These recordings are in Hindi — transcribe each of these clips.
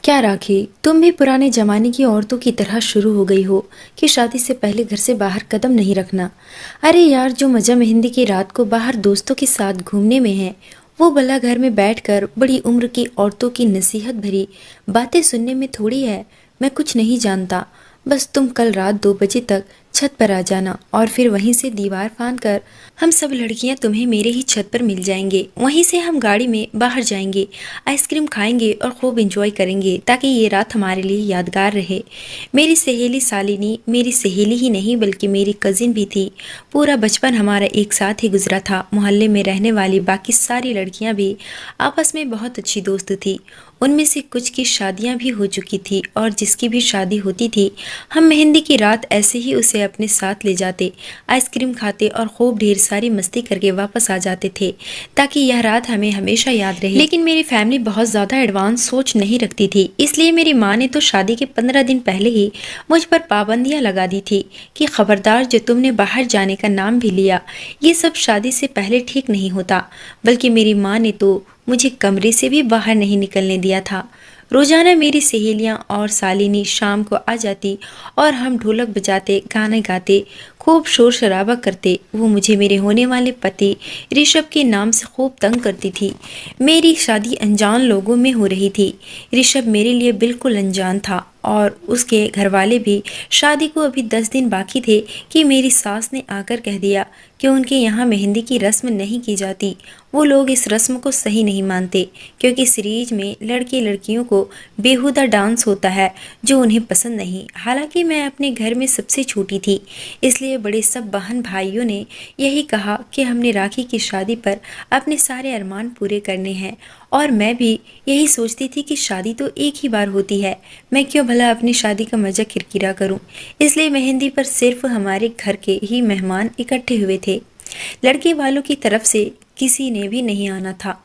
क्या राखी, तुम भी पुराने जमाने की औरतों की तरह शुरू हो गई हो कि शादी से पहले घर से बाहर कदम नहीं रखना। अरे यार, जो मजा मेहंदी की रात को बाहर दोस्तों के साथ घूमने में है, वो भला घर में बैठकर बड़ी उम्र की औरतों की नसीहत भरी बातें सुनने में थोड़ी है। मैं कुछ नहीं जानता, बस तुम कल रात 2 बजे तक छत पर आ जाना और फिर वहीं से दीवार फांद कर हम सब लड़कियां तुम्हें मेरे ही छत पर मिल जाएंगे। वहीं से हम गाड़ी में बाहर जाएंगे, आइसक्रीम खाएंगे और खूब एंजॉय करेंगे ताकि ये रात हमारे लिए यादगार रहे। मेरी सहेली शालिनी मेरी सहेली ही नहीं बल्कि मेरी कजिन भी थी। पूरा बचपन हमारा एक साथ ही गुजरा था। मोहल्ले में रहने वाली बाकी सारी लड़कियां भी आपस में बहुत अच्छी दोस्त थी। उनमें से कुछ की शादियां भी हो चुकी थी और जिसकी भी शादी होती थी, हम मेहंदी की रात ऐसे ही उसे अपने साथ ले जाते, आइसक्रीम खाते और खूब ढेर सारी मस्ती करके वापस आ जाते थे ताकि यह रात हमें हमेशा याद रहे। लेकिन मेरी फैमिली बहुत ज़्यादा एडवांस सोच नहीं रखती थी, इसलिए मेरी माँ ने तो शादी के 15 दिन पहले ही मुझ पर पाबंदियाँ लगा दी थी कि खबरदार, जो तुमने बाहर जाने का नाम भी लिया, ये सब शादी से पहले ठीक नहीं होता। बल्कि मेरी माँ ने तो मुझे कमरे से भी बाहर नहीं निकलने दिया था। रोजाना मेरी सहेलियां और शालिनी शाम को आ जाती और हम ढोलक बजाते, गाने गाते, खूब शोर शराबा करते। वो मुझे मेरे होने वाले पति ऋषभ के नाम से खूब तंग करती थी। मेरी शादी अनजान लोगों में हो रही थी। ऋषभ मेरे लिए बिल्कुल अनजान था और उसके घरवाले भी। शादी को अभी 10 दिन बाकी थे कि मेरी सास ने आकर कह दिया कि उनके यहाँ मेहंदी की रस्म नहीं की जाती। वो लोग इस रस्म को सही नहीं मानते क्योंकि इस रीज में लड़के लड़कियों को बेहुदा डांस होता है जो उन्हें पसंद नहीं। हालांकि मैं अपने घर में सबसे छोटी थी, इसलिए बड़े सब बहन भाइयों ने यही कहा कि हमने राखी की शादी पर अपने सारे अरमान पूरे करने हैं और मैं भी यही सोचती थी कि शादी तो एक ही बार होती है, मैं क्यों भला अपनी शादी का मजा किरकिरा करूं। इसलिए मेहंदी पर सिर्फ हमारे घर के ही मेहमान इकट्ठे हुए थे। लड़के वालों की तरफ से किसी ने भी नहीं आना था।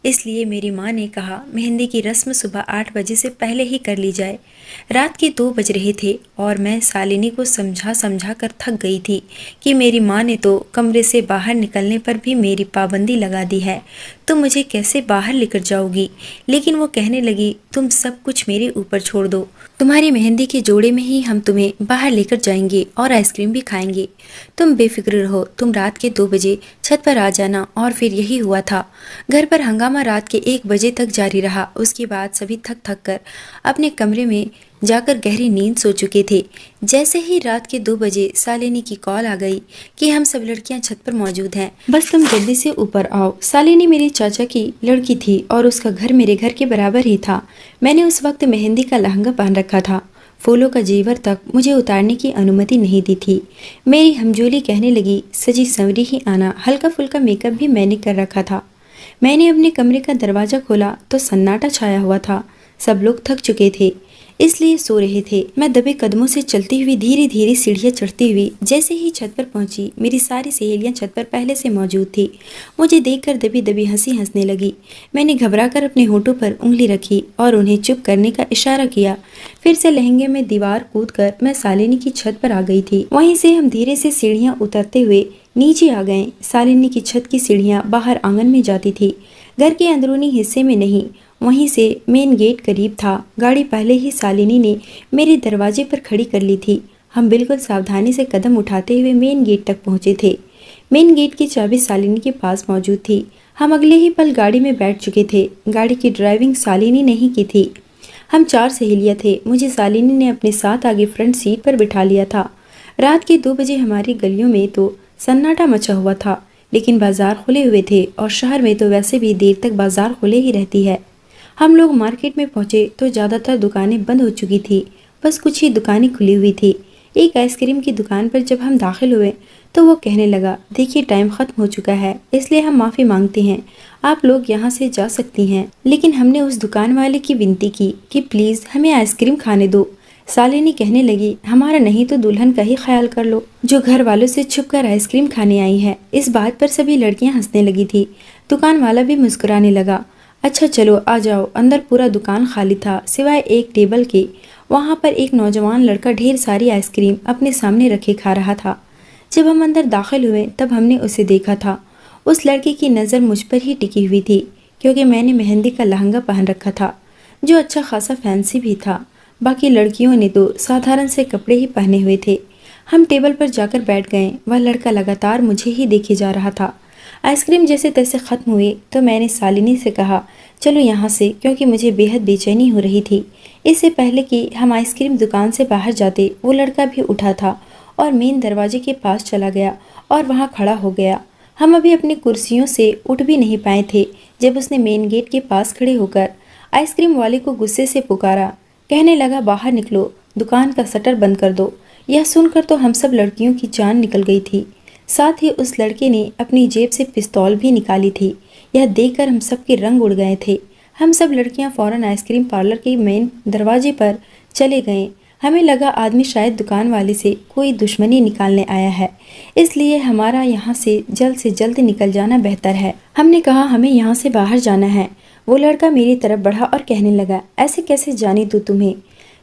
इसलिए मेरी माँ ने कहा मेहंदी की रस्म सुबह 8 बजे से पहले ही कर ली जाए। रात के 2 बज रहे थे और मैं शालिनी को समझा समझा कर थक गई थी कि मेरी माँ ने तो कमरे से बाहर निकलने पर भी मेरी पाबंदी लगा दी है, तो मुझे कैसे बाहर लेकर जाओगी। लेकिन वो कहने लगी तुम सब कुछ मेरे ऊपर छोड़ दो, तुम्हारी मेहंदी के जोड़े में ही हम तुम्हें बाहर लेकर जाएंगे और आइसक्रीम भी खाएंगे। तुम बेफिक्र रहो, तुम रात के 2 बजे छत पर आ जाना। और फिर यही हुआ था। घर पर हंगामा रात के 1 बजे तक जारी रहा। उसके बाद सभी थक थक कर अपने कमरे में जाकर गहरी नींद सो चुके थे। जैसे ही रात के 2 बजे शालिनी की कॉल आ गई कि हम सब लड़कियां छत पर मौजूद हैं, बस तुम जल्दी से ऊपर आओ। शालिनी मेरे चाचा की लड़की थी और उसका घर मेरे घर के बराबर ही था। मैंने उस वक्त मेहंदी का लहंगा पहन रखा था। फूलों का जेवर तक मुझे उतारने की अनुमति नहीं दी थी। मेरी हमजोली कहने लगी सजी संवरी ही आना, हल्का फुल्का मेकअप भी मैंने कर रखा था। मैंने अपने कमरे का दरवाजा खोला तो सन्नाटा छाया हुआ था। सब लोग थक चुके थे, इसलिए सो रहे थे। मैं दबे कदमों से चलती हुई धीरे धीरे सीढ़ियाँ चढ़ती हुई जैसे ही छत पर पहुंची, मेरी सारी सहेलियां छत पर पहले से मौजूद थी। मुझे देखकर दबी दबी हंसी हंसने लगी। मैंने घबराकर अपने होठों पर उंगली रखी और उन्हें चुप करने का इशारा किया। फिर से लहंगे में दीवार कूदकर मैं शालिनी की छत पर आ गई थी। वहीं से हम धीरे से सीढ़ियाँ उतरते हुए नीचे आ गए। शालिनी की छत की सीढ़ियाँ बाहर आंगन में जाती थी, घर के अंदरूनी हिस्से में नहीं। वहीं से मेन गेट करीब था। गाड़ी पहले ही शालिनी ने मेरे दरवाजे पर खड़ी कर ली थी। हम बिल्कुल सावधानी से कदम उठाते हुए मेन गेट तक पहुंचे थे। मेन गेट की चाबी शालिनी के पास मौजूद थी। हम अगले ही पल गाड़ी में बैठ चुके थे। गाड़ी की ड्राइविंग शालिनी ने ही की थी। हम 4 सहेलियां थे। मुझे शालिनी ने अपने साथ आगे फ्रंट सीट पर बिठा लिया था। रात के 2 बजे हमारी गलियों में तो सन्नाटा मचा हुआ था, लेकिन बाजार खुले हुए थे और शहर में तो वैसे भी देर तक बाजार खुले ही रहती है। हम लोग मार्केट में पहुंचे तो ज़्यादातर दुकानें बंद हो चुकी थी, बस कुछ ही दुकानें खुली हुई थी। एक आइसक्रीम की दुकान पर जब हम दाखिल हुए तो वो कहने लगा देखिए टाइम ख़त्म हो चुका है, इसलिए हम माफ़ी मांगते हैं, आप लोग यहाँ से जा सकती हैं। लेकिन हमने उस दुकान वाले की विनती की कि प्लीज़ हमें आइसक्रीम खाने दो। शालिनी कहने लगी हमारा नहीं तो दुल्हन का ही ख्याल कर लो, जो घर वालों से छुपकर आइसक्रीम खाने आई है। इस बात पर सभी लड़कियां हंसने लगी थी। दुकान वाला भी मुस्कुराने लगा। अच्छा चलो आ जाओ। अंदर पूरा दुकान खाली था सिवाय एक टेबल के। वहाँ पर एक नौजवान लड़का ढेर सारी आइसक्रीम अपने सामने रखे खा रहा था। जब हम अंदर दाखिल हुए तब हमने उसे देखा था। उस लड़के की नज़र मुझ पर ही टिकी हुई थी क्योंकि मैंने मेहंदी का लहंगा पहन रखा था। जो अच्छा खासा फैंसी भी था। बाकी लड़कियों ने तो साधारण से कपड़े ही पहने हुए थे। हम टेबल पर जाकर बैठ गए। वह लड़का लगातार मुझे ही देखे जा रहा था। आइसक्रीम जैसे तैसे ख़त्म हुई तो मैंने शालिनी से कहा, चलो यहाँ से, क्योंकि मुझे बेहद बेचैनी हो रही थी। इससे पहले कि हम आइसक्रीम दुकान से बाहर जाते, वो लड़का भी उठा था और मेन दरवाजे के पास चला गया और वहाँ खड़ा हो गया। हम अभी अपनी कुर्सियों से उठ भी नहीं पाए थे जब उसने मेन गेट के पास खड़े होकर आइसक्रीम वाले को गुस्से से पुकारा। कहने लगा, बाहर निकलो, दुकान का शटर बंद कर दो। यह सुनकर तो हम सब लड़कियों की जान निकल गई थी। साथ ही उस लड़के ने अपनी जेब से पिस्तौल भी निकाली थी। यह देखकर हम सब के रंग उड़ गए थे। हम सब लड़कियां फौरन आइसक्रीम पार्लर के मेन दरवाजे पर चले गए। हमें लगा आदमी शायद दुकान वाले से कोई दुश्मनी निकालने आया है, इसलिए हमारा यहाँ से जल्द निकल जाना बेहतर है। हमने कहा, हमें यहाँ से बाहर जाना है। वो लड़का मेरी तरफ बढ़ा और कहने लगा, ऐसे कैसे जाने दूँ तुम्हें?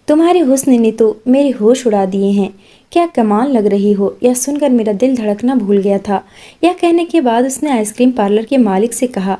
तुम्हारे हुस्न ने तो मेरे होश उड़ा दिए हैं। क्या कमाल लग रही हो। यह सुनकर मेरा दिल धड़कना भूल गया था। यह कहने के बाद उसने आइसक्रीम पार्लर के मालिक से कहा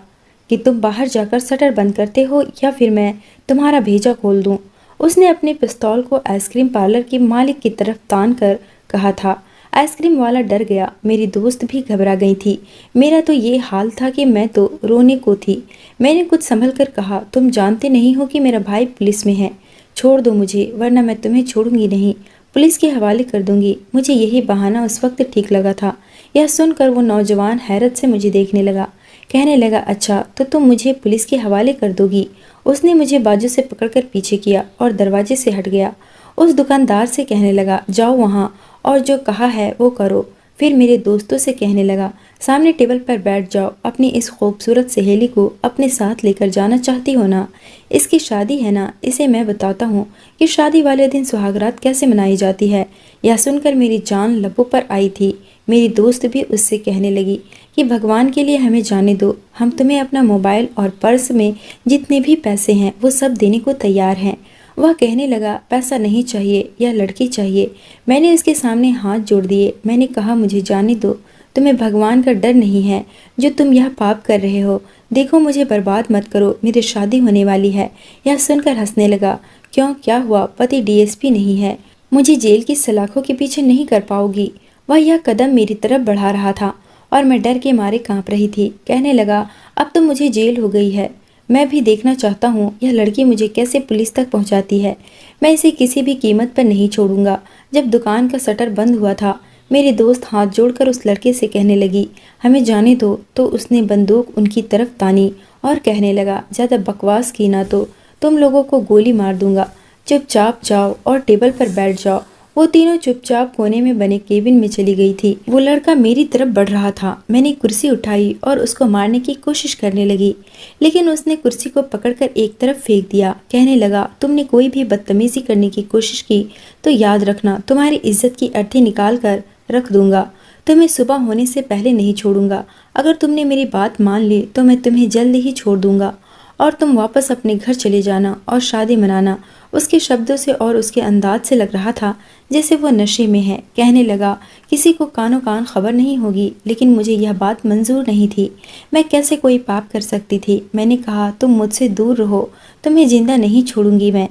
कि तुम बाहर जाकर शटर बंद करते हो या फिर मैं तुम्हारा भेजा खोल दूं। उसने अपने पिस्तौल को आइसक्रीम पार्लर के मालिक की तरफ तान कर कहा था। आइसक्रीम वाला डर गया। मेरी दोस्त भी घबरा गई थी। मेरा तो ये हाल था कि मैं तो रोने को थी। मैंने कुछ संभल कर कहा, तुम जानते नहीं हो कि मेरा भाई पुलिस में है। छोड़ दो मुझे, वरना मैं तुम्हें छोड़ूंगी नहीं, पुलिस के हवाले कर दूंगी। मुझे यही बहाना उस वक्त ठीक लगा था। यह सुनकर वो नौजवान हैरत से मुझे देखने लगा। कहने लगा, अच्छा तो तुम मुझे पुलिस के हवाले कर दोगी? उसने मुझे बाजू से पकड़कर पीछे किया और दरवाजे से हट गया। उस दुकानदार से कहने लगा, जाओ वहाँ और जो कहा है वो करो। फिर मेरे दोस्तों से कहने लगा, सामने टेबल पर बैठ जाओ। अपनी इस खूबसूरत सहेली को अपने साथ लेकर जाना चाहती हो ना? इसकी शादी है ना, इसे मैं बताता हूँ कि शादी वाले दिन सुहागरात कैसे मनाई जाती है। यह सुनकर मेरी जान लबों पर आई थी। मेरी दोस्त भी उससे कहने लगी कि भगवान के लिए हमें जाने दो, हम तुम्हें अपना मोबाइल और पर्स में जितने भी पैसे हैं वो सब देने को तैयार हैं। वह कहने लगा, पैसा नहीं चाहिए, यह लड़की चाहिए। मैंने उसके सामने हाथ जोड़ दिए। मैंने कहा, मुझे जाने दो, तुम्हें भगवान का डर नहीं है जो तुम यह पाप कर रहे हो। देखो, मुझे बर्बाद मत करो, मेरी शादी होने वाली है। यह सुनकर हंसने लगा। क्यों, क्या हुआ? पति डीएसपी नहीं है, मुझे जेल की सलाखों के पीछे नहीं कर पाओगी। वह यह कदम मेरी तरफ बढ़ा रहा था और मैं डर के मारे कांप रही थी। कहने लगा, अब तो मुझे जेल हो गई है। मैं भी देखना चाहता हूँ यह लड़की मुझे कैसे पुलिस तक पहुँचाती है। मैं इसे किसी भी कीमत पर नहीं छोड़ूंगा। जब दुकान का शटर बंद हुआ था, मेरी दोस्त हाथ जोड़कर उस लड़के से कहने लगी, हमें जाने दो। तो उसने बंदूक उनकी तरफ तानी और कहने लगा, ज़्यादा बकवास की ना तो तुम लोगों को गोली मार दूंगा। चुपचाप जाओ और टेबल पर बैठ जाओ। वो तीनों चुपचाप कोने में बने केबिन में चली गई थी। वो लड़का मेरी तरफ बढ़ रहा था। मैंने कुर्सी उठाई और उसको मारने की कोशिश करने लगी, लेकिन उसने कुर्सी को पकड़कर एक तरफ फेंक दिया। कहने लगा, तुमने कोई भी बदतमीजी करने की कोशिश की तो याद रखना, तुम्हारी इज्जत की अर्थी निकाल कर रख दूंगा। तुम्हें सुबह होने से पहले नहीं छोड़ूंगा। अगर तुमने मेरी बात मान ली तो मैं तुम्हें जल्द ही छोड़ दूंगा और तुम वापस अपने घर चले जाना और शादी मनाना। उसके शब्दों से और उसके अंदाज से लग रहा था जैसे वो नशे में है। कहने लगा, किसी को कानो कान खबर नहीं होगी, लेकिन मुझे यह बात मंजूर नहीं थी। मैं कैसे कोई पाप कर सकती थी? मैंने कहा, तुम मुझसे दूर रहो, तुम्हें जिंदा नहीं छोड़ूंगी। मैं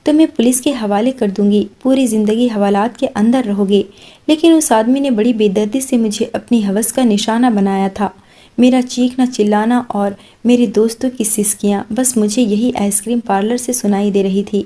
तुम्हें पुलिस के हवाले कर दूंगी, पूरी जिंदगी हवालात के अंदर रहोगे। लेकिन उस आदमी ने बड़ी बेदर्दी से मुझे अपनी हवस का निशाना बनाया था। मेरा चीखना चिल्लाना और मेरे दोस्तों की सिसकियाँ बस मुझे यही आइसक्रीम पार्लर से सुनाई दे रही थी।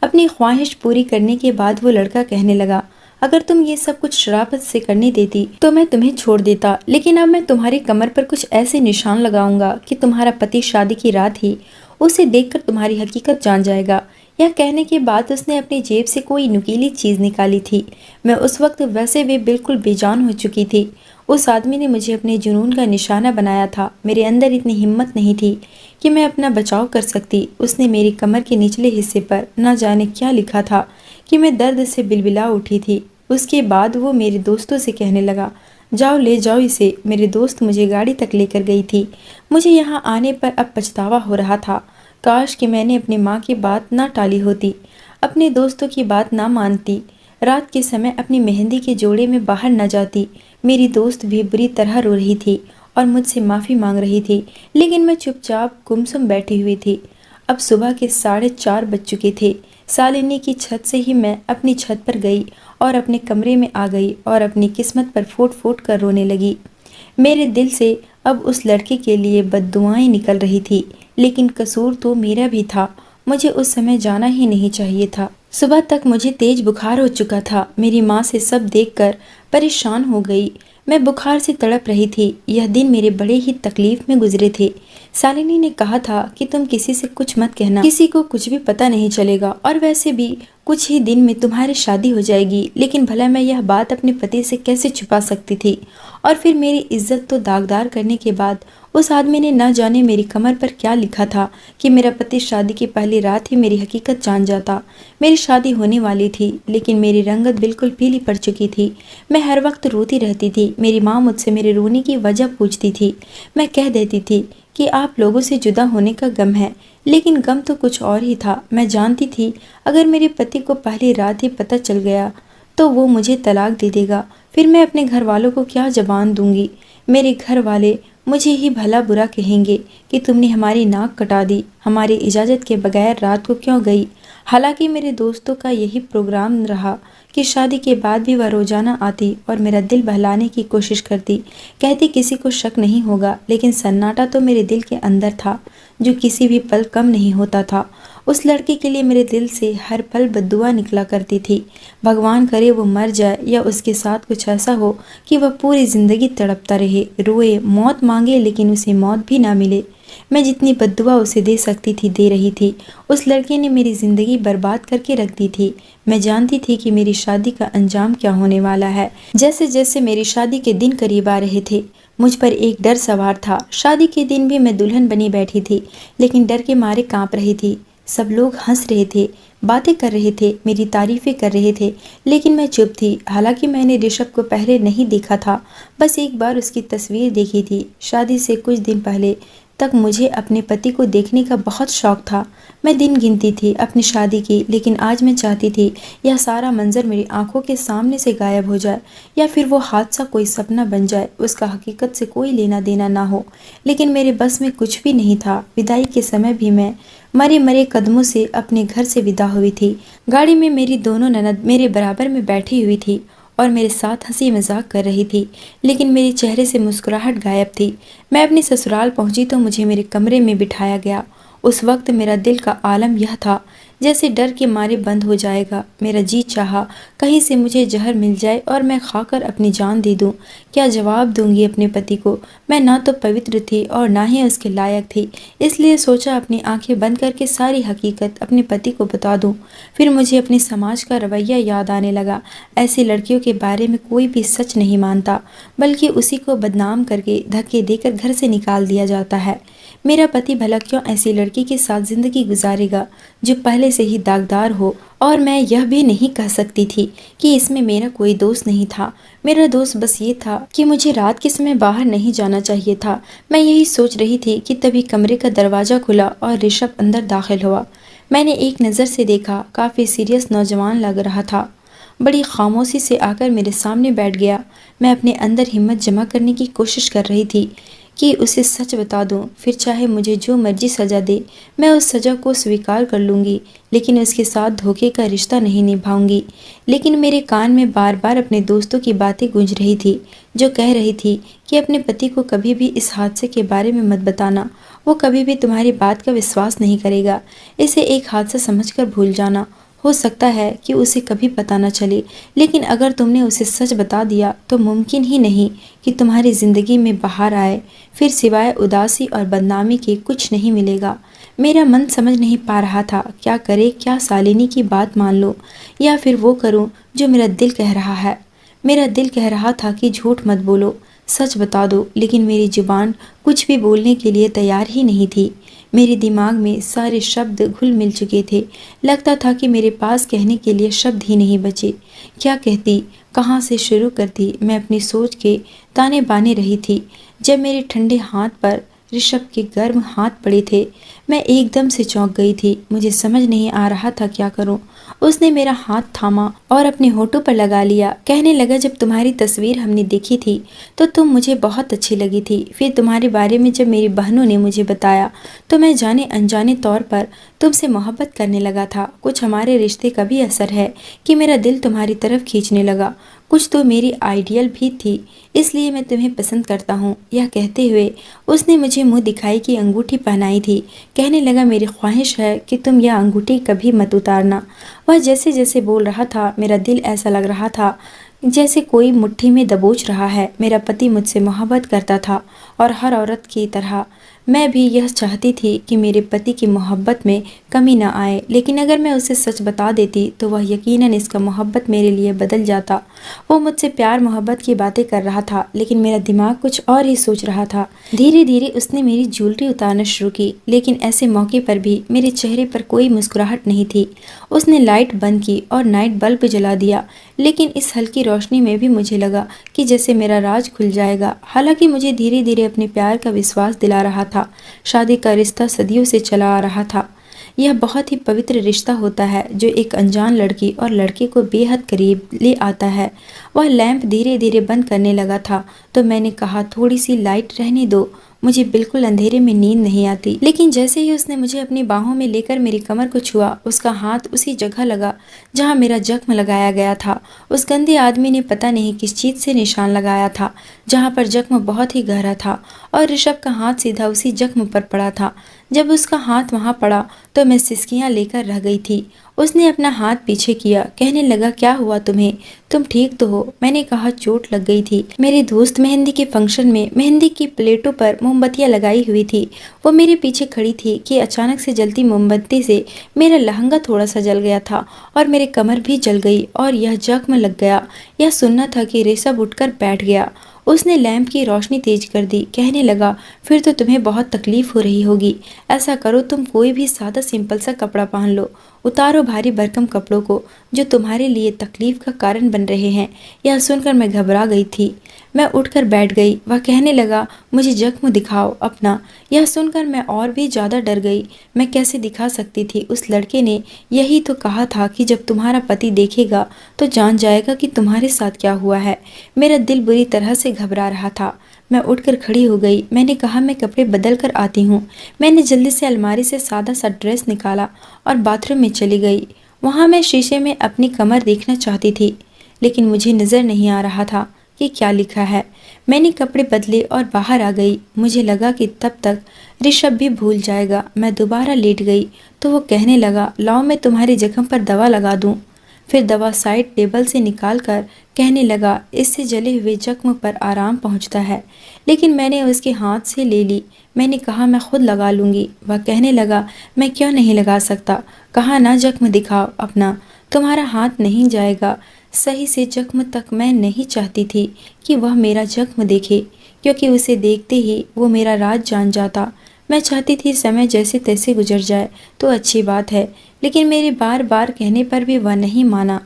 अपनी ख्वाहिश पूरी करने के बाद वो लड़का कहने लगा, अगर तुम ये सब कुछ शराफत से करने देती तो मैं तुम्हें छोड़ देता, लेकिन अब मैं तुम्हारी कमर पर कुछ ऐसे निशान लगाऊंगा कि तुम्हारा पति शादी की रात ही उसे देखकर तुम्हारी हकीकत जान जाएगा। यह कहने के बाद उसने अपनी जेब से कोई नुकीली चीज़ निकाली थी। मैं उस वक्त वैसे भी बिल्कुल बेजान हो चुकी थी। उस आदमी ने मुझे अपने जुनून का निशाना बनाया था। मेरे अंदर इतनी हिम्मत नहीं थी कि मैं अपना बचाव कर सकती। उसने मेरी कमर के निचले हिस्से पर न जाने क्या लिखा था कि मैं दर्द से बिलबिला उठी थी। उसके बाद वो मेरे दोस्तों से कहने लगा, जाओ ले जाओ इसे। मेरे दोस्त मुझे गाड़ी तक लेकर गई थी। मुझे यहाँ आने पर अब पछतावा हो रहा था। काश कि मैंने अपनी माँ की बात ना टाली होती, अपने दोस्तों की बात ना मानती, रात के समय अपनी मेहंदी के जोड़े में बाहर न जाती। मेरी दोस्त भी बुरी तरह रो रही थी और मुझसे माफ़ी मांग रही थी, लेकिन मैं चुपचाप गुमसुम बैठी हुई थी। अब सुबह के 4:30 बज चुके थे। शालिनी की छत से ही मैं अपनी छत पर गई और अपने कमरे में आ गई और अपनी किस्मत पर फूट फूट कर रोने लगी। मेरे दिल से अब उस लड़के के लिए बद्दुआएं निकल रही थी, लेकिन कसूर तो मेरा भी था। मुझे उस समय जाना ही नहीं चाहिए था। सुबह तक मुझे तेज बुखार हो चुका था। मेरी माँ से सब देखकर परेशान हो गई। मैं बुखार से तड़प रही थी। यह दिन मेरे बड़े ही तकलीफ में गुजरे थे। शालिनी ने कहा था कि तुम किसी से कुछ मत कहना, किसी को कुछ भी पता नहीं चलेगा, और वैसे भी कुछ ही दिन में तुम्हारी शादी हो जाएगी। लेकिन भला मैं यह बात अपने पति से कैसे छुपा सकती थी? और फिर मेरी इज्जत तो दागदार करने के बाद उस आदमी ने न जाने मेरी कमर पर क्या लिखा था कि मेरा पति शादी की पहली रात ही मेरी हकीकत जान जाता। मेरी शादी होने वाली थी, लेकिन मेरी रंगत बिल्कुल पीली पड़ चुकी थी। मैं हर वक्त रोती रहती थी। मेरी माँ मुझसे मेरे रोने की वजह पूछती थी। मैं कह देती थी कि आप लोगों से जुदा होने का गम है, लेकिन गम तो कुछ और ही था। मैं जानती थी अगर मेरे पति को पहली रात ही पता चल गया तो वो मुझे तलाक दे देगा। फिर मैं अपने घर वालों को क्या जबान दूंगी? मेरे घर वाले मुझे ही भला बुरा कहेंगे कि तुमने हमारी नाक कटा दी, हमारी इजाज़त के बगैर रात को क्यों गई। हालांकि मेरे दोस्तों का यही प्रोग्राम रहा कि शादी के बाद भी वह रोजाना आती और मेरा दिल बहलाने की कोशिश करती। कहती किसी को शक नहीं होगा, लेकिन सन्नाटा तो मेरे दिल के अंदर था जो किसी भी पल कम नहीं होता था। उस लड़के के लिए मेरे दिल से हर पल बद्दुआ निकला करती थी। भगवान करे वो मर जाए या उसके साथ कुछ ऐसा हो कि वह पूरी जिंदगी तड़पता रहे, रोए, मौत मांगे, लेकिन उसे मौत भी ना मिले। मैं जितनी बद्दुआ उसे दे सकती थी दे रही थी। उस लड़के ने मेरी जिंदगी बर्बाद करके रख दी थी। मैं जानती थी कि मेरी शादी का अंजाम क्या होने वाला है। जैसे जैसे मेरी शादी के दिन करीब आ रहे थे, मुझ पर एक डर सवार था। शादी के दिन भी मैं दुल्हन बनी बैठी थी, लेकिन डर के मारे कांप रही थी। सब लोग हंस रहे थे, बातें कर रहे थे, मेरी तारीफें कर रहे थे, लेकिन मैं चुप थी। हालांकि मैंने ऋषभ को पहले नहीं देखा था, बस एक बार उसकी तस्वीर देखी थी। शादी से कुछ दिन पहले तक मुझे अपने पति को देखने का बहुत शौक था। मैं दिन गिनती थी अपनी शादी की, लेकिन आज मैं चाहती थी यह सारा मंजर मेरी आंखों के सामने से गायब हो जाए, या फिर वो हादसा कोई सपना बन जाए, उसका हकीकत से कोई लेना देना ना हो। लेकिन मेरे बस में कुछ भी नहीं था। विदाई के समय भी मैं मरे मरे कदमों से अपने घर से विदा हुई थी। गाड़ी में मेरी दोनों ननद मेरे बराबर में बैठी हुई थी और मेरे साथ हंसी मजाक कर रही थी, लेकिन मेरे चेहरे से मुस्कुराहट गायब थी। मैं अपनी ससुराल पहुंची तो मुझे मेरे कमरे में बिठाया गया। उस वक्त मेरा दिल का आलम यह था जैसे डर के मारे बंद हो जाएगा। मेरा जी चाहा कहीं से मुझे जहर मिल जाए और मैं खाकर अपनी जान दे दूं। क्या जवाब दूंगी अपने पति को? मैं ना तो पवित्र थी और ना ही उसके लायक थी। इसलिए सोचा अपनी आंखें बंद करके सारी हकीकत अपने पति को बता दूं। फिर मुझे अपने समाज का रवैया याद आने लगा। ऐसी लड़कियों के बारे में कोई भी सच नहीं मानता, बल्कि उसी को बदनाम करके धक्के देकर घर से निकाल दिया जाता है। मेरा पति भला क्यों ऐसी लड़की के साथ जिंदगी गुजारेगा जो पहले से ही दागदार हो? और मैं यह भी नहीं कह सकती थी कि इसमें मेरा कोई दोष नहीं था। मेरा दोष बस ये था कि मुझे रात के समय बाहर नहीं जाना चाहिए था। मैं यही सोच रही थी कि तभी कमरे का दरवाजा खुला और ऋषभ अंदर दाखिल हुआ। मैंने एक नज़र से देखा, काफ़ी सीरियस नौजवान लग रहा था। बड़ी खामोशी से आकर मेरे सामने बैठ गया। मैं अपने अंदर हिम्मत जमा करने की कोशिश कर रही थी कि उसे सच बता दूं, फिर चाहे मुझे जो मर्जी सज़ा दे, मैं उस सज़ा को स्वीकार कर लूँगी, लेकिन उसके साथ धोखे का रिश्ता नहीं निभाऊंगी। लेकिन मेरे कान में बार बार अपने दोस्तों की बातें गूंज रही थी, जो कह रही थी कि अपने पति को कभी भी इस हादसे के बारे में मत बताना। वो कभी भी तुम्हारी बात का विश्वास नहीं करेगा। इसे एक हादसा समझकर भूल जाना। हो सकता है कि उसे कभी पता न चले, लेकिन अगर तुमने उसे सच बता दिया तो मुमकिन ही नहीं कि तुम्हारी ज़िंदगी में बाहर आए। फिर सिवाय उदासी और बदनामी के कुछ नहीं मिलेगा। मेरा मन समझ नहीं पा रहा था क्या करे, क्या शालिनी की बात मान लो या फिर वो करूं जो मेरा दिल कह रहा है। मेरा दिल कह रहा था कि झूठ मत बोलो, सच बता दो, लेकिन मेरी जुबान कुछ भी बोलने के लिए तैयार ही नहीं थी। मेरे दिमाग में सारे शब्द घुल मिल चुके थे। लगता था कि मेरे पास कहने के लिए शब्द ही नहीं बचे। क्या कहती, कहाँ से शुरू करती? मैं अपनी सोच के ताने बाने रही थी जब मेरे ठंडे हाथ पर ऋषभ के गर्म हाथ पड़े थे। मैं एकदम से चौंक गई थी। मुझे समझ नहीं आ रहा था क्या करूं। उसने मेरा हाथ थामा और अपने होठों पर लगा लिया। कहने लगा, जब तुम्हारी तस्वीर हमने देखी थी तो तुम मुझे बहुत अच्छी लगी थी। फिर तुम्हारे बारे में जब मेरी बहनों ने मुझे बताया तो मैं जाने अनजाने तौर पर तुमसे मोहब्बत करने लगा था। कुछ हमारे रिश्ते का भी असर है कि मेरा दिल तुम्हारी तरफ खींचने लगा। कुछ तो मेरी आइडियल भी थी, इसलिए मैं तुम्हें पसंद करता हूँ। यह कहते हुए उसने मुझे मुंह दिखाई की अंगूठी पहनाई थी। कहने लगा, मेरी ख्वाहिश है कि तुम यह अंगूठी कभी मत उतारना। वह जैसे जैसे बोल रहा था मेरा दिल ऐसा लग रहा था जैसे कोई मुट्ठी में दबोच रहा है। मेरा पति मुझसे मोहब्बत करता था और हर औरत की तरह मैं भी यह चाहती थी कि मेरे पति की मोहब्बत में कमी न आए। लेकिन अगर मैं उसे सच बता देती तो वह यकीनन इसका मोहब्बत मेरे लिए बदल जाता। वो मुझसे प्यार मोहब्बत की बातें कर रहा था, लेकिन मेरा दिमाग कुछ और ही सोच रहा था। धीरे धीरे उसने मेरी ज्वेलरी उतारना शुरू की, लेकिन ऐसे मौके पर भी मेरे चेहरे पर कोई मुस्कुराहट नहीं थी। उसने लाइट बंद की और नाइट बल्ब जला दिया, लेकिन इस हल्की रोशनी में भी मुझे लगा कि जैसे मेरा राज खुल जाएगा। हालांकि मुझे धीरे धीरे अपने प्यार का विश्वास दिला रहा था। शादी का रिश्ता सदियों से चला आ रहा था। यह बहुत ही पवित्र रिश्ता होता है जो एक अनजान लड़की और लड़के को बेहद करीब ले आता है। वह लैंप धीरे धीरे बंद करने लगा था तो मैंने कहा, थोड़ी सी लाइट रहने दो, मुझे बिल्कुल अंधेरे में नींद नहीं आती। लेकिन जैसे ही उसने मुझे अपनी बाहों में लेकर मेरी कमर को छुआ, उसका हाथ उसी जगह लगा जहां मेरा जख्म लगाया गया था। उस गंदे आदमी ने पता नहीं किस चीज से निशान लगाया था जहां पर जख्म बहुत ही गहरा था, और ऋषभ का हाथ सीधा उसी जख्म पर पड़ा था। जब उसका हाथ वहां पड़ा तो मैं सिसकियां लेकर रह गई थी। उसने अपना हाथ पीछे किया। कहने लगा, क्या हुआ तुम्हें? तुम ठीक तो हो? मैंने कहा, चोट लग गई थी। मेरे दोस्त मेहंदी के फंक्शन में मेहंदी की प्लेटों पर मोमबत्तियां लगाई हुई थी। वो मेरे पीछे खड़ी थी कि अचानक से जलती मोमबत्ती से मेरा लहंगा थोड़ा सा जल गया था और मेरे कमर भी जल गई और यह जख्म लग गया। यह सुनना था कि ऋषभ उठकर बैठ गया। उसने लैंप की रोशनी तेज कर दी। कहने लगा, फिर तो तुम्हें बहुत तकलीफ हो रही होगी। ऐसा करो, तुम कोई भी सादा सिंपल सा कपड़ा पहन लो। उतारो भारी भरकम कपड़ों को जो तुम्हारे लिए तकलीफ का कारण बन रहे हैं। यह सुनकर मैं घबरा गई थी। मैं उठकर बैठ गई। वह कहने लगा, मुझे जख्म दिखाओ अपना। यह सुनकर मैं और भी ज्यादा डर गई। मैं कैसे दिखा सकती थी? उस लड़के ने यही तो कहा था कि जब तुम्हारा पति देखेगा तो जान जाएगा कि तुम्हारे साथ क्या हुआ है। मेरा दिल बुरी तरह से घबरा रहा था। मैं उठकर खड़ी हो गई। मैंने कहा, मैं कपड़े बदल कर आती हूँ। मैंने जल्दी से अलमारी से सादा सा ड्रेस निकाला और बाथरूम में चली गई। वहां मैं शीशे में अपनी कमर देखना चाहती थी, लेकिन मुझे नजर नहीं आ रहा था कि क्या लिखा है। मैंने कपड़े बदले और बाहर आ गई। मुझे लगा कि तब तक ऋषभ भी भूल जाएगा। मैं दोबारा लेट गई तो वो कहने लगा, लाओ मैं तुम्हारे जख्म पर दवा लगा दूं। फिर दवा साइड टेबल से निकालकर कहने लगा, इससे जले हुए जख्म पर आराम पहुंचता है। लेकिन मैंने उसके हाथ से ले ली। मैंने कहा, मैं खुद लगा लूंगी। वह कहने लगा, मैं क्यों नहीं लगा सकता? कहा ना, जख्म दिखाओ अपना। तुम्हारा हाथ नहीं जाएगा सही से जख्म तक। मैं नहीं चाहती थी कि वह मेरा जख्म देखे, क्योंकि उसे देखते ही वो मेरा राज जान जाता। मैं चाहती थी समय जैसे तैसे गुजर जाए तो अच्छी बात है, लेकिन मेरे बार बार कहने पर भी वह नहीं माना।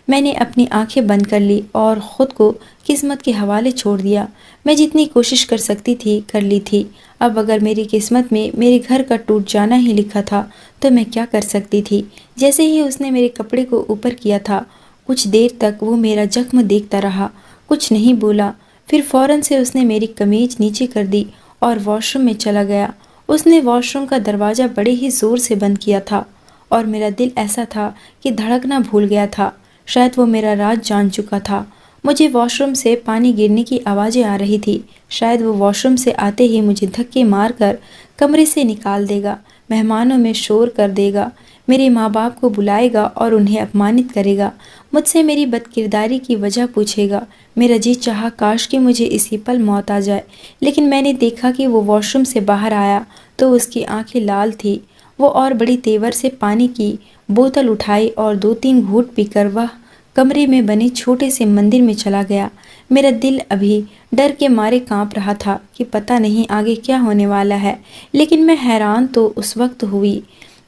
मैंने अपनी आंखें बंद कर ली और खुद को किस्मत के हवाले छोड़ दिया। मैं जितनी कोशिश कर सकती थी कर ली थी। अब अगर मेरी किस्मत में मेरे घर का टूट जाना ही लिखा था तो मैं क्या कर सकती थी। जैसे ही उसने मेरे कपड़े को ऊपर किया था, कुछ देर तक वो मेरा जख्म देखता रहा, कुछ नहीं बोला। फिर फौरन से उसने मेरी कमीज नीचे कर दी और वॉशरूम में चला गया। उसने वॉशरूम का दरवाज़ा बड़े ही जोर से बंद किया था और मेरा दिल ऐसा था कि धड़कना भूल गया था। शायद वो मेरा राज जान चुका था। मुझे वॉशरूम से पानी गिरने की आवाज़ें आ रही थी। शायद वो वॉशरूम से आते ही मुझे धक्के मारकर कमरे से निकाल देगा, मेहमानों में शोर कर देगा, मेरे माँ बाप को बुलाएगा और उन्हें अपमानित करेगा, मुझसे मेरी बदकिरदारी की वजह पूछेगा। मेरा जी चाहा काश कि मुझे इसी पल मौत आ जाए। लेकिन मैंने देखा कि वो वॉशरूम से बाहर आया तो उसकी आंखें लाल थी। वो और बड़ी तेवर से पानी की बोतल उठाई और 2-3 घूंट पीकर वह कमरे में बने छोटे से मंदिर में चला गया। मेरा दिल अभी डर के मारे कांप रहा था कि पता नहीं आगे क्या होने वाला है। लेकिन मैं हैरान तो उस वक्त हुई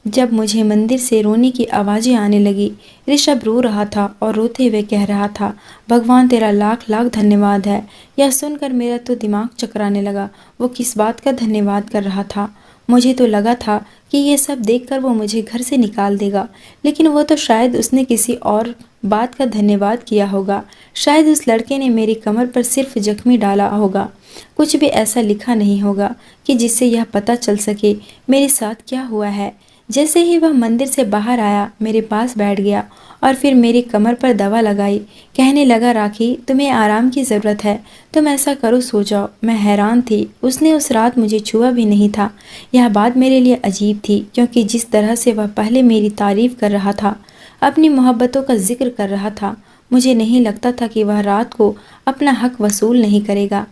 जब मुझे मंदिर से रोने की आवाज़ें आने लगी। ऋषभ रो रहा था और रोते हुए कह रहा था, भगवान तेरा लाख लाख धन्यवाद है। यह सुनकर मेरा तो दिमाग चकराने लगा। वो किस बात का धन्यवाद कर रहा था? मुझे तो लगा था कि ये सब देखकर वो मुझे घर से निकाल देगा, लेकिन वो तो शायद उसने किसी और बात का धन्यवाद किया होगा। शायद उस लड़के ने मेरी कमर पर सिर्फ जख्मी डाला होगा, कुछ भी ऐसा लिखा नहीं होगा कि जिससे यह पता चल सके मेरे साथ क्या हुआ है। जैसे ही वह मंदिर से बाहर आया, मेरे पास बैठ गया और फिर मेरी कमर पर दवा लगाई। कहने लगा, राखी, तुम्हें आराम की ज़रूरत है, तुम ऐसा करो, सो जाओ। मैं हैरान थी, उसने उस रात मुझे छुआ भी नहीं था। यह बात मेरे लिए अजीब थी, क्योंकि जिस तरह से वह पहले मेरी तारीफ कर रहा था, अपनी मोहब्बतों का जिक्र कर रहा था, मुझे नहीं लगता था कि वह रात को अपना हक वसूल नहीं करेगा।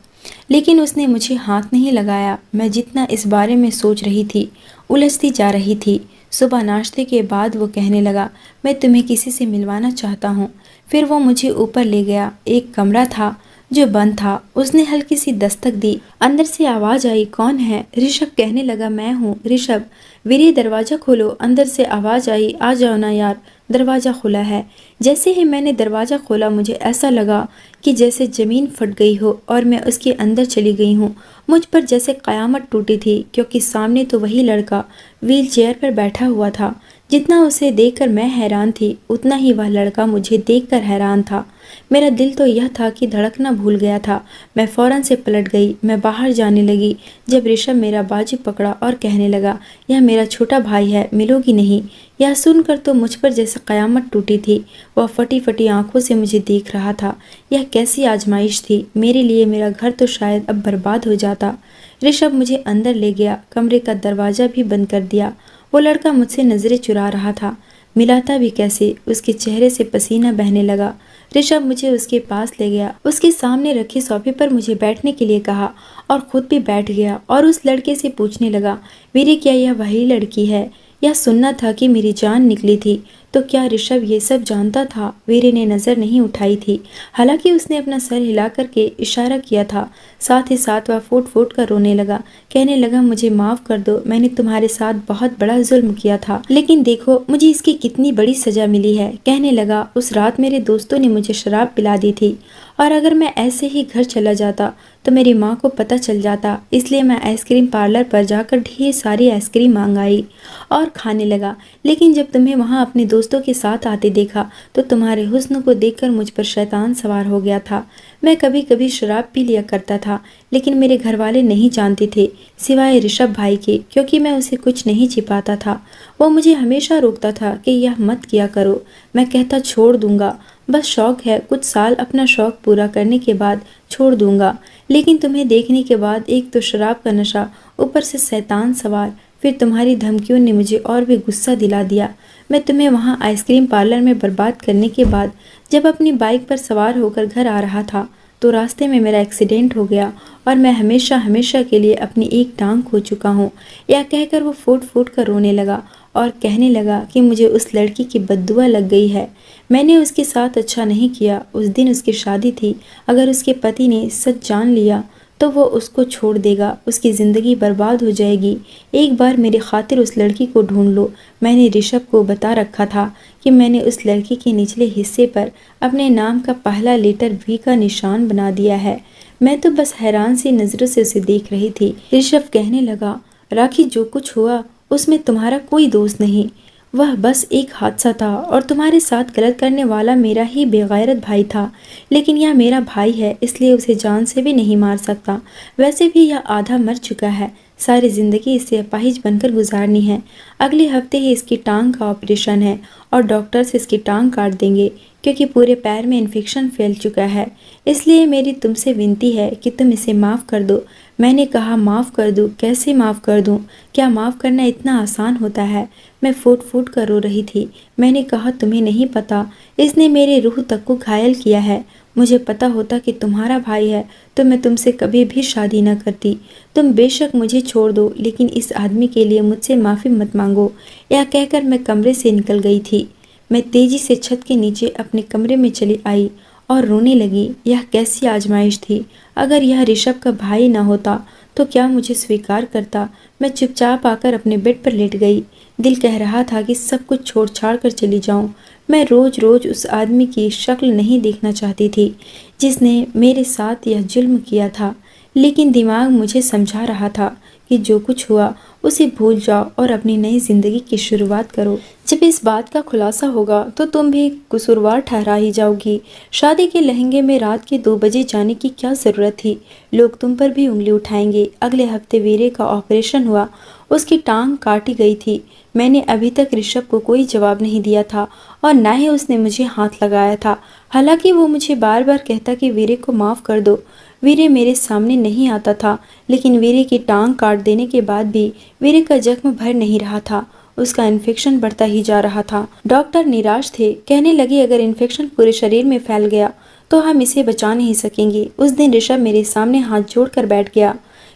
लेकिन उसने मुझे हाथ नहीं लगाया। मैं जितना इस बारे में सोच रही थी, उलझती जा रही थी। सुबह नाश्ते के बाद वो कहने लगा, मैं तुम्हें किसी से मिलवाना चाहता हूँ। फिर वो मुझे ऊपर ले गया। एक कमरा था जो बंद था। उसने हल्की सी दस्तक दी। अंदर से आवाज आई, कौन है? ऋषभ कहने लगा, मैं हूँ। ऋषभ, वीरे दरवाजा खोलो। अंदर से आवाज आई, आ जाओ ना यार, दरवाजा खुला है। जैसे ही मैंने दरवाजा खोला, मुझे ऐसा लगा कि जैसे जमीन फट गई हो और मैं उसके अंदर चली गई हूँ। मुझ पर जैसे कयामत टूटी थी, क्योंकि सामने तो वही लड़का व्हील चेयर पर बैठा हुआ था। जितना उसे देखकर मैं हैरान थी, उतना ही वह लड़का मुझे देखकर हैरान था। मेरा दिल तो यह था कि धड़कना भूल गया था। मैं फौरन से पलट गई। मैं बाहर जाने लगी जब ऋषभ मेरा बाजू पकड़ा और कहने लगा, यह मेरा छोटा भाई है, मिलोगी नहीं? यह सुनकर तो मुझ पर जैसे कयामत टूटी थी। वह फटी फटी आंखों से मुझे देख रहा था। यह कैसी आजमाइश थी मेरे लिए। मेरा घर तो शायद अब बर्बाद हो जाता। ऋषभ मुझे अंदर ले गया, कमरे का दरवाजा भी बंद कर दिया। वो लड़का मुझसे नजरें चुरा रहा था, मिलाता भी कैसे। उसके चेहरे से पसीना बहने लगा। ऋषभ मुझे उसके पास ले गया, उसके सामने रखे सोफे पर मुझे बैठने के लिए कहा और खुद भी बैठ गया और उस लड़के से पूछने लगा, वीरे, क्या यह वही लड़की है? यह सुनना था कि मेरी जान निकली थी। तो क्या ऋषभ ये सब जानता था? वीरे ने नज़र नहीं उठाई थी, हालांकि उसने अपना सर हिला करके इशारा किया था। साथ ही साथ वह फूट फूट कर रोने लगा। कहने लगा, मुझे माफ़ कर दो, मैंने तुम्हारे साथ बहुत बड़ा जुल्म किया था, लेकिन देखो मुझे इसकी कितनी बड़ी सज़ा मिली है। कहने लगा, उस रात मेरे दोस्तों ने मुझे शराब पिला दी थी और अगर मैं ऐसे ही घर चला जाता तो मेरी माँ को पता चल जाता, इसलिए मैं आइसक्रीम पार्लर पर जाकर ढेर सारी आइसक्रीम मंगाई और खाने लगा। लेकिन जब तुम्हें वहाँ अपने दोस्तों के साथ आते देखा तो तुम्हारे हुस्न को देखकर मुझ पर शैतान सवार हो गया था। मैं कभी कभी शराब पी लिया करता था, लेकिन मेरे घर वाले नहीं जानते थे, सिवाय ऋषभ भाई के, क्योंकि मैं उसे कुछ नहीं छिपाता था। वो मुझे हमेशा रोकता था कि यह मत किया करो। मैं कहता, छोड़ दूंगा, बस शौक है, कुछ साल अपना शौक पूरा करने के बाद छोड़ दूंगा। लेकिन तुम्हें देखने के बाद एक तो शराब का नशा, ऊपर से शैतान सवार, फिर तुम्हारी धमकियों ने मुझे और भी गुस्सा दिला दिया। मैं तुम्हें वहाँ आइसक्रीम पार्लर में बर्बाद करने के बाद जब अपनी बाइक पर सवार होकर घर आ रहा था तो रास्ते में मेरा एक्सीडेंट हो गया और मैं हमेशा हमेशा के लिए अपनी एक टांग खो चुका हूँ। यह कहकर वो फूट फूट कर रोने लगा और कहने लगा कि मुझे उस लड़की की बद्दुआ लग गई है। मैंने उसके साथ अच्छा नहीं किया। उस दिन उसकी शादी थी। अगर उसके पति ने सच जान लिया तो वो उसको छोड़ देगा, उसकी ज़िंदगी बर्बाद हो जाएगी। एक बार मेरी खातिर उस लड़की को ढूंढ लो। मैंने ऋषभ को बता रखा था कि मैंने उस लड़की के निचले हिस्से पर अपने नाम का पहला लेटर वी का निशान बना दिया है। मैं तो बस हैरान सी नज़रों से उसे देख रही थी। ऋषभ कहने लगा, राखी, जो कुछ हुआ उसमें तुम्हारा कोई दोष नहीं, वह बस एक हादसा था और तुम्हारे साथ गलत करने वाला मेरा ही बेगैरत भाई था। लेकिन यह मेरा भाई है, इसलिए उसे जान से भी नहीं मार सकता। वैसे भी यह आधा मर चुका है, सारी ज़िंदगी इसे अपाहिज बनकर गुजारनी है। अगले हफ्ते ही इसकी टांग का ऑपरेशन है और डॉक्टर्स इसकी टांग काट देंगे, क्योंकि पूरे पैर में इन्फेक्शन फैल चुका है। इसलिए मेरी तुमसे विनती है कि तुम इसे माफ़ कर दो। मैंने कहा, माफ़ कर दूँ? कैसे माफ़ कर दूँ? क्या माफ़ करना इतना आसान होता है? मैं फूट फूट कर रो रही थी। मैंने कहा, तुम्हें नहीं पता, इसने मेरी रूह तक को घायल किया है। मुझे पता होता कि तुम्हारा भाई है तो मैं तुमसे कभी भी शादी न करती। तुम बेशक मुझे छोड़ दो, लेकिन इस आदमी के लिए मुझसे माफ़ी मत मांगो। यह कहकर मैं कमरे से निकल गई थी। मैं तेजी से छत के नीचे अपने कमरे में चली आई और रोने लगी। यह कैसी आजमाइश थी! अगर यह ऋषभ का भाई न होता तो क्या मुझे स्वीकार करता? मैं चुपचाप आकर अपने बेड पर लेट गई। दिल कह रहा था कि सब कुछ छोड़ छाड़ कर चली जाऊं। मैं रोज रोज उस आदमी की शक्ल नहीं देखना चाहती थी जिसने मेरे साथ यह जुल्म किया था, लेकिन दिमाग मुझे समझा रहा था कि जो कुछ हुआ उसे भूल जाओ और अपनी नई जिंदगी की शुरुआत करो। जब इस बात का खुलासा होगा तो तुम भी कसूरवार ठहरा ही जाओगी। शादी के लहंगे में रात के 2 बजे जाने की क्या जरूरत थी? लोग तुम पर भी उंगली उठाएंगे। अगले हफ्ते वीरे का ऑपरेशन हुआ, उसकी टांग काटी गई थी। मैंने अभी तक ऋषभ को कोई जवाब नहीं दिया था और ना ही उसने मुझे हाथ लगाया था। हालांकि वो मुझे बार बार कहता कि वीरे को माफ़ कर दो। वीरे मेरे सामने नहीं आता था, लेकिन वीरे की टांग काट देने के बाद भी वीरे का जख्म भर नहीं रहा था। उसका इन्फेक्शन बढ़ता ही जा रहा था। डॉक्टर निराश थे, कहने लगे अगर इन्फेक्शन पूरे शरीर में फैल गया तो हम इसे बचा नहीं सकेंगे। उस दिन ऋषभ मेरे सामने हाथ जोड़कर बैठ गया।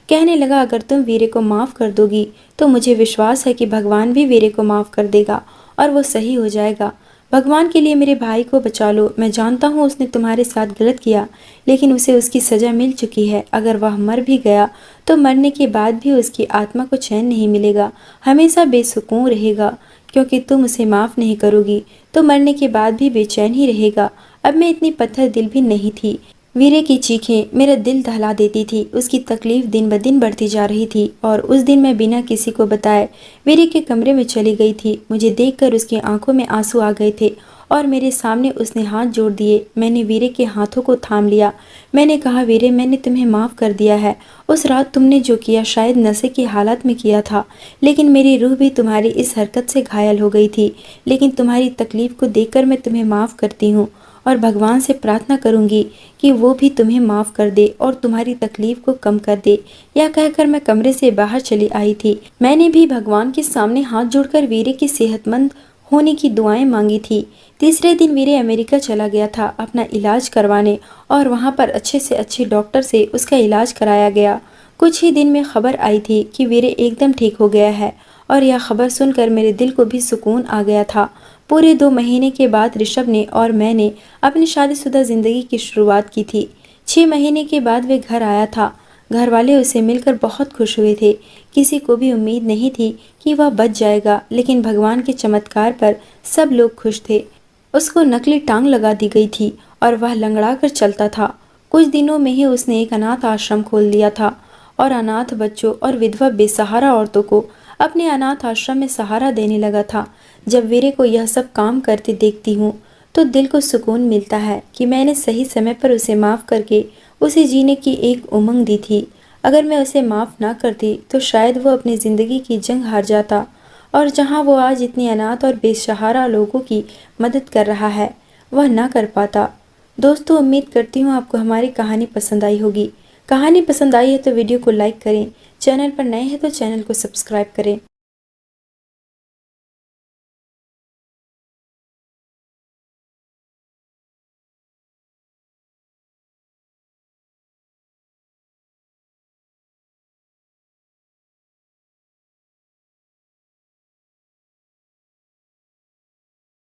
कहने लगा अगर तुम वीरे को माफ़ कर दोगी तो मुझे विश्वास है कि भगवान भी वीरे को माफ़ कर देगा और वो सही हो जाएगा। भगवान के लिए मेरे भाई को बचा लो। मैं जानता हूँ उसने तुम्हारे साथ गलत किया, लेकिन उसे उसकी सज़ा मिल चुकी है। अगर वह मर भी गया तो मरने के बाद भी उसकी आत्मा को चैन नहीं मिलेगा, हमेशा बेसुकून रहेगा, क्योंकि तुम उसे माफ़ नहीं करोगी तो मरने के बाद भी बेचैन ही रहेगा। अब मैं इतनी पत्थर दिल भी नहीं थी। वीरे की चीखें मेरा दिल दहला देती थी। उसकी तकलीफ दिन ब दिन बढ़ती जा रही थी और उस दिन मैं बिना किसी को बताए वीरे के कमरे में चली गई थी। मुझे देखकर उसकी आंखों में आंसू आ गए थे और मेरे सामने उसने हाथ जोड़ दिए। मैंने वीरे के हाथों को थाम लिया। मैंने कहा वीरे, मैंने तुम्हें माफ़ कर दिया है। उस रात तुमने जो किया शायद नशे की हालत में किया था, लेकिन मेरी रूह भी तुम्हारी इस हरकत से घायल हो गई थी। लेकिन तुम्हारी तकलीफ को देखकर मैं तुम्हें माफ़ करती हूँ और भगवान से प्रार्थना करूंगी कि वो भी तुम्हें माफ़ कर दे और तुम्हारी तकलीफ को कम कर दे। यह कहकर मैं कमरे से बाहर चली आई थी। मैंने भी भगवान के सामने हाथ जोड़कर वीरे की सेहतमंद होने की दुआएं मांगी थी। तीसरे दिन वीरे अमेरिका चला गया था अपना इलाज करवाने और वहाँ पर अच्छे से अच्छे डॉक्टर से उसका इलाज कराया गया। कुछ ही दिन में खबर आई थी कि वीरे एकदम ठीक हो गया है और यह खबर सुनकर मेरे दिल को भी सुकून आ गया था। पूरे 2 महीने के बाद ऋषभ ने और मैंने अपनी शादीशुदा जिंदगी की शुरुआत की थी। 6 महीने के बाद वे घर आया था। घर वाले उसे मिलकर बहुत खुश हुए थे। किसी को भी उम्मीद नहीं थी कि वह बच जाएगा, लेकिन भगवान के चमत्कार पर सब लोग खुश थे। उसको नकली टांग लगा दी गई थी और वह लंगड़ा कर चलता था। कुछ दिनों में ही उसने एक अनाथ आश्रम खोल दिया था और अनाथ बच्चों और विधवा बेसहारा औरतों को अपने अनाथ आश्रम में सहारा देने लगा था। जब वीरे को यह सब काम करते देखती हूँ तो दिल को सुकून मिलता है कि मैंने सही समय पर उसे माफ़ करके उसे जीने की एक उमंग दी थी। अगर मैं उसे माफ़ ना करती तो शायद वो अपनी ज़िंदगी की जंग हार जाता और जहाँ वो आज इतने अनाथ और बेसहारा लोगों की मदद कर रहा है वह ना कर पाता। दोस्तों, उम्मीद करती हूँ आपको हमारी कहानी पसंद आई होगी। कहानी पसंद आई है तो वीडियो को लाइक करें, चैनल पर नए हैं तो चैनल को सब्सक्राइब करें।